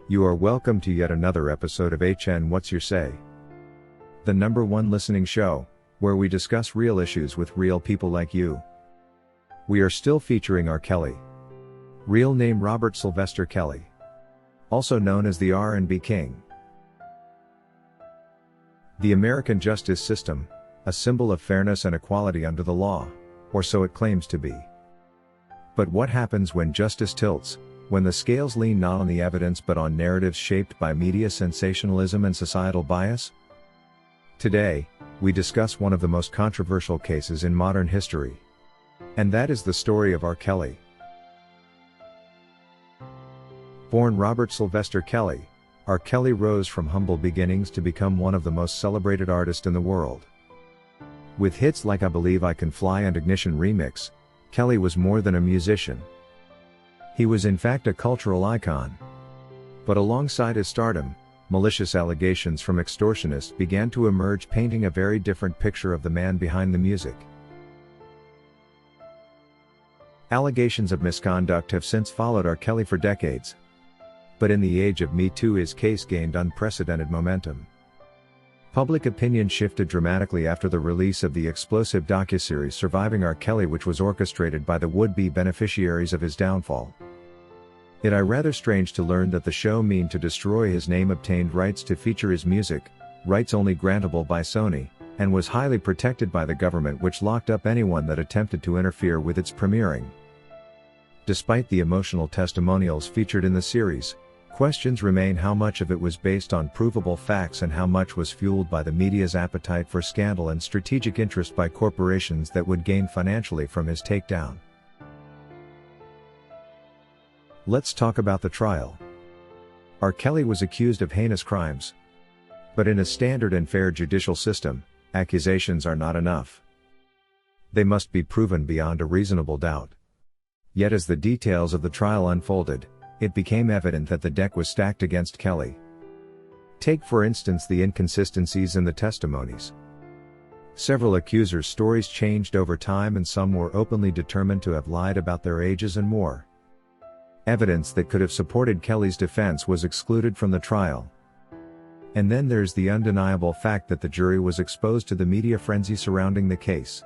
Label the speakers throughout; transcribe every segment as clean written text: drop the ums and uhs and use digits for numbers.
Speaker 1: You are welcome to yet another episode of HN What's Your Say? The #1 listening show, where we discuss real issues with real people like you. We are still featuring R. Kelly. Real name Robert Sylvester Kelly. Also known as the R&B King. The American justice system, a symbol of fairness and equality under the law, or so it claims to be. But what happens when justice tilts? When the scales lean not on the evidence but on narratives shaped by media sensationalism and societal bias? Today, we discuss one of the most controversial cases in modern history. And that is the story of R. Kelly. Born Robert Sylvester Kelly, R. Kelly rose from humble beginnings to become one of the most celebrated artists in the world. With hits like I Believe I Can Fly and Ignition Remix, Kelly was more than a musician. He was in fact a cultural icon. But alongside his stardom, malicious allegations from extortionists began to emerge, painting a very different picture of the man behind the music. Allegations of misconduct have since followed R. Kelly for decades. But in the age of Me Too, his case gained unprecedented momentum. Public opinion shifted dramatically after the release of the explosive docuseries Surviving R. Kelly, which was orchestrated by the would-be beneficiaries of his downfall. It is rather strange to learn that the show meant to destroy his name obtained rights to feature his music, rights only grantable by Sony, and was highly protected by the government, which locked up anyone that attempted to interfere with its premiering. Despite the emotional testimonials featured in the series, questions remain how much of it was based on provable facts and how much was fueled by the media's appetite for scandal and strategic interest by corporations that would gain financially from his takedown. Let's talk about the trial. R. Kelly was accused of heinous crimes. But in a standard and fair judicial system, accusations are not enough. They must be proven beyond a reasonable doubt. Yet as the details of the trial unfolded, it became evident that the deck was stacked against Kelly. Take for instance the inconsistencies in the testimonies. Several accusers' stories changed over time, and some were openly determined to have lied about their ages and more. Evidence that could have supported Kelly's defense was excluded from the trial. And then there's the undeniable fact that the jury was exposed to the media frenzy surrounding the case.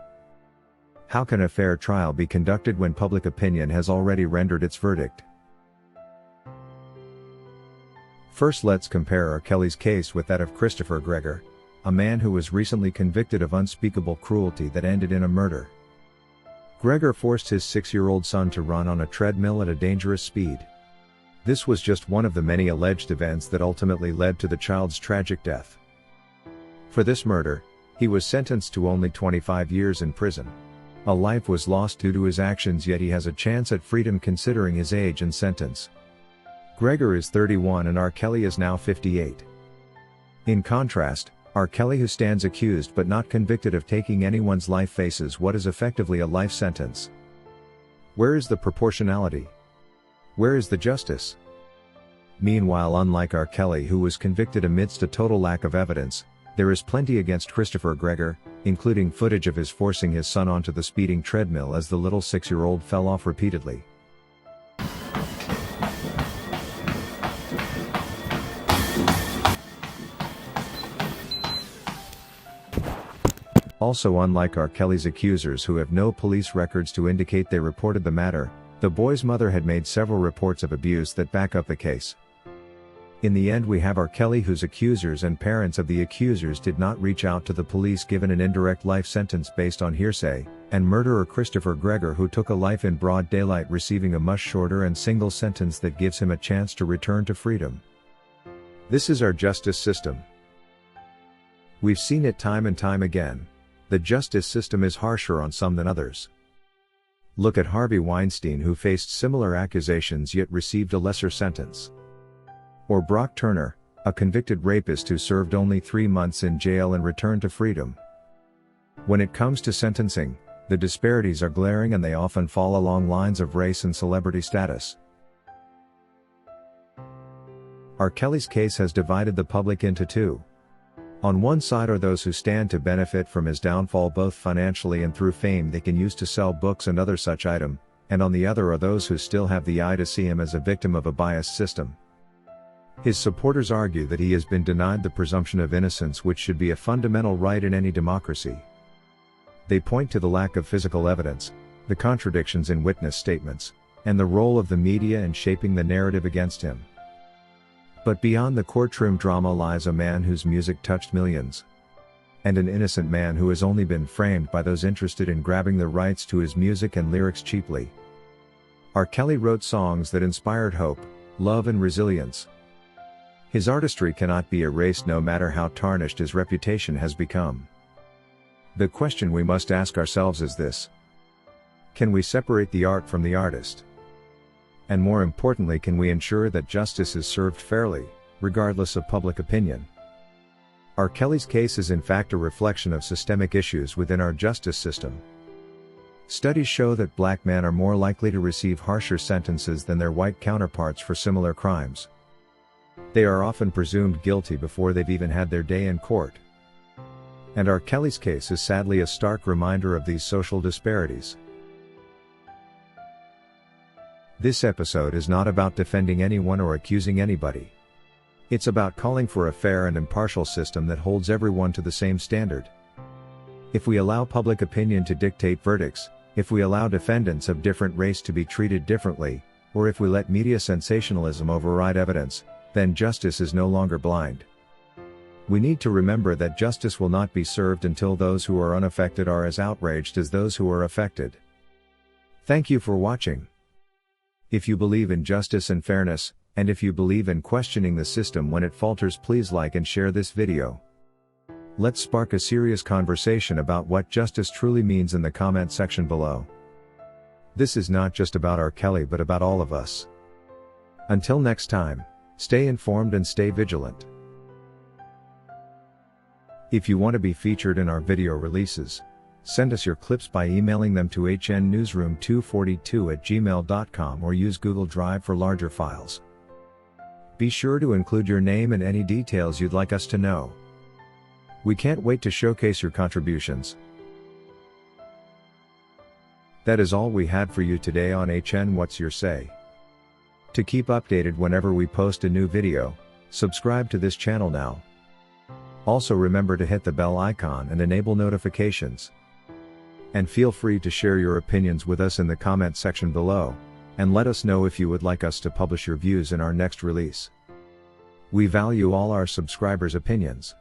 Speaker 1: How can a fair trial be conducted when public opinion has already rendered its verdict? First, let's compare R. Kelly's case with that of Christopher Gregor, a man who was recently convicted of unspeakable cruelty that ended in a murder. Gregor forced his 6-year-old son to run on a treadmill at a dangerous speed. This was just one of the many alleged events that ultimately led to the child's tragic death. For this murder, he was sentenced to only 25 years in prison. A life was lost due to his actions, yet he has a chance at freedom considering his age and sentence. Gregor is 31 and R. Kelly is now 58. In contrast, R. Kelly, who stands accused but not convicted of taking anyone's life, faces what is effectively a life sentence. Where is the proportionality? Where is the justice? Meanwhile, unlike R. Kelly, who was convicted amidst a total lack of evidence, there is plenty against Christopher Gregor, including footage of his forcing his son onto the speeding treadmill as the little 6-year-old fell off repeatedly. Also, unlike R. Kelly's accusers, who have no police records to indicate they reported the matter, the boy's mother had made several reports of abuse that back up the case. In the end, we have R. Kelly, whose accusers and parents of the accusers did not reach out to the police, given an indirect life sentence based on hearsay, and murderer Christopher Gregor, who took a life in broad daylight, receiving a much shorter and single sentence that gives him a chance to return to freedom. This is our justice system. We've seen it time and time again. The justice system is harsher on some than others. Look at Harvey Weinstein, who faced similar accusations yet received a lesser sentence. Or Brock Turner, a convicted rapist who served only 3 months in jail and returned to freedom. When it comes to sentencing, the disparities are glaring, and they often fall along lines of race and celebrity status. R. Kelly's case has divided the public into two. On one side are those who stand to benefit from his downfall, both financially and through fame they can use to sell books and other such items, and on the other are those who still have the eye to see him as a victim of a biased system. His supporters argue that he has been denied the presumption of innocence, which should be a fundamental right in any democracy. They point to the lack of physical evidence, the contradictions in witness statements, and the role of the media in shaping the narrative against him. But beyond the courtroom drama lies a man whose music touched millions. And an innocent man who has only been framed by those interested in grabbing the rights to his music and lyrics cheaply. R. Kelly wrote songs that inspired hope, love and resilience. His artistry cannot be erased no matter how tarnished his reputation has become. The question we must ask ourselves is this: can we separate the art from the artist? And more importantly, can we ensure that justice is served fairly, regardless of public opinion? R. Kelly's case is in fact a reflection of systemic issues within our justice system. Studies show that black men are more likely to receive harsher sentences than their white counterparts for similar crimes. They are often presumed guilty before they've even had their day in court. And R. Kelly's case is sadly a stark reminder of these social disparities. This episode is not about defending anyone or accusing anybody. It's about calling for a fair and impartial system that holds everyone to the same standard. If we allow public opinion to dictate verdicts, if we allow defendants of different race to be treated differently, or if we let media sensationalism override evidence, then justice is no longer blind. We need to remember that justice will not be served until those who are unaffected are as outraged as those who are affected. Thank you for watching. If you believe in justice and fairness, and if you believe in questioning the system when it falters, please like and share this video. Let's spark a serious conversation about what justice truly means in the comment section below. This is not just about R. Kelly but about all of us. Until next time, stay informed and stay vigilant. If you want to be featured in our video releases, send us your clips by emailing them to hnnewsroom242@gmail.com or use Google Drive for larger files. Be sure to include your name and any details you'd like us to know. We can't wait to showcase your contributions. That is all we had for you today on HN What's Your Say? To keep updated whenever we post a new video, subscribe to this channel now. Also remember to hit the bell icon and enable notifications. And feel free to share your opinions with us in the comment section below, and let us know if you would like us to publish your views in our next release. We value all our subscribers' opinions.